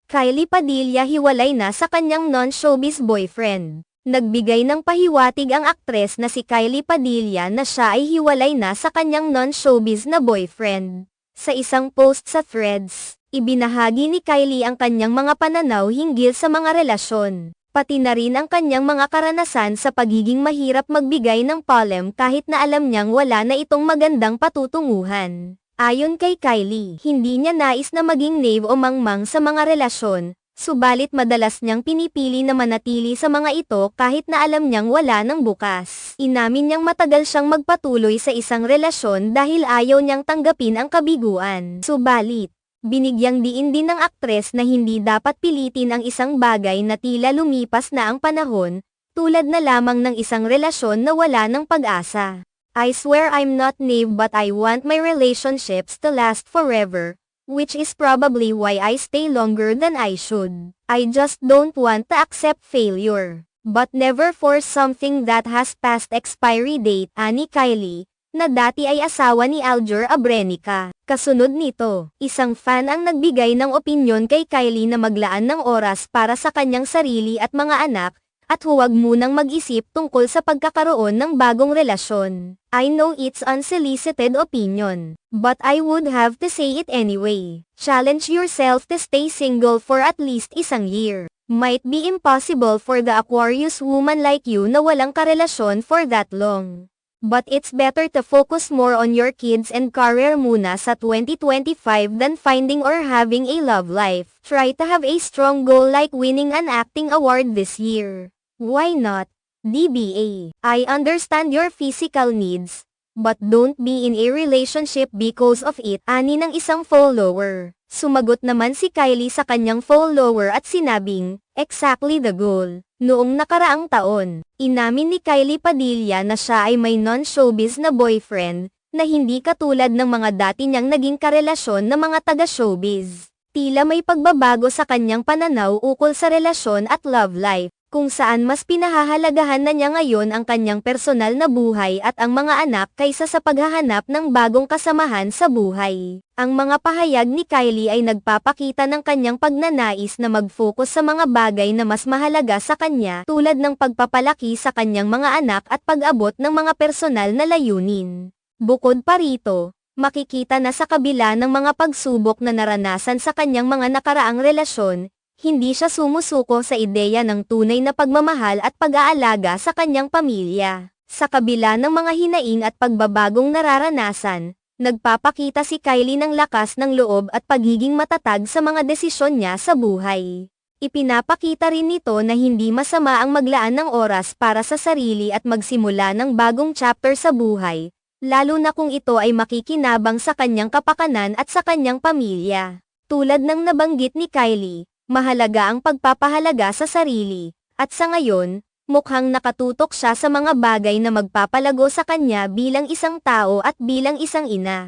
Kylie Padilla hiwalay na sa kanyang non-showbiz boyfriend. Nagbigay ng pahiwatig ang aktres na si Kylie Padilla na siya ay hiwalay na sa kanyang non-showbiz na boyfriend. Sa isang post sa Threads, ibinahagi ni Kylie ang kanyang mga pananaw hinggil sa mga relasyon, pati na rin ang kanyang mga karanasan sa pagiging mahirap magbigay ng palem kahit na alam niyang wala na itong magandang patutunguhan. Ayon kay Kylie, hindi niya nais na maging naive o mangmang sa mga relasyon, subalit madalas niyang pinipili na manatili sa mga ito kahit na alam niyang wala nang bukas. Inamin niyang matagal siyang magpatuloy sa isang relasyon dahil ayaw niyang tanggapin ang kabiguan. Subalit, binigyang diin din ng aktres na hindi dapat pilitin ang isang bagay na tila lumipas na ang panahon, tulad na lamang ng isang relasyon na wala ng pag-asa. I swear I'm not naive but I want my relationships to last forever, which is probably why I stay longer than I should. I just don't want to accept failure, but never force something that has past expiry date, ani Kylie, na dati ay asawa ni Aljur Abrenica. Kasunod nito, isang fan ang nagbigay ng opinyon kay Kylie na maglaan ng oras para sa kanyang sarili at mga anak, at huwag munang mag-isip tungkol sa pagkakaroon ng bagong relasyon. I know it's unsolicited opinion, but I would have to say it anyway. Challenge yourself to stay single for at least isang year. Might be impossible for the Aquarius woman like you na walang karelasyon for that long. But it's better to focus more on your kids and career muna sa 2025 than finding or having a love life. Try to have a strong goal like winning an acting award this year. Why not? DBA. I understand your physical needs, but don't be in a relationship because of it, ani ng isang follower. Sumagot naman si Kylie sa kanyang follower at sinabing, exactly the goal. Noong nakaraang taon, inamin ni Kylie Padilla na siya ay may non-showbiz na boyfriend, na hindi katulad ng mga dati niyang naging karelasyon na mga taga-showbiz. Tila may pagbabago sa kanyang pananaw ukol sa relasyon at love life, kung saan mas pinahahalagahan na niya ngayon ang kanyang personal na buhay at ang mga anak kaysa sa paghahanap ng bagong kasamahan sa buhay. Ang mga pahayag ni Kylie ay nagpapakita ng kanyang pagnanais na mag-focus sa mga bagay na mas mahalaga sa kanya, tulad ng pagpapalaki sa kanyang mga anak at pag-abot ng mga personal na layunin. Bukod pa rito, makikita na sa kabila ng mga pagsubok na naranasan sa kanyang mga nakaraang relasyon, hindi siya sumusuko sa ideya ng tunay na pagmamahal at pag-aalaga sa kanyang pamilya. Sa kabila ng mga hinaing at pagbabagong nararanasan, nagpapakita si Kylie ng lakas ng loob at pagiging matatag sa mga desisyon niya sa buhay. Ipinapakita rin nito na hindi masama ang maglaan ng oras para sa sarili at magsimula ng bagong chapter sa buhay, lalo na kung ito ay makikinabang sa kanyang kapakanan at sa kanyang pamilya. Tulad ng nabanggit ni Kylie, mahalaga ang pagpapahalaga sa sarili, at sa ngayon, mukhang nakatutok siya sa mga bagay na magpapalago sa kanya bilang isang tao at bilang isang ina.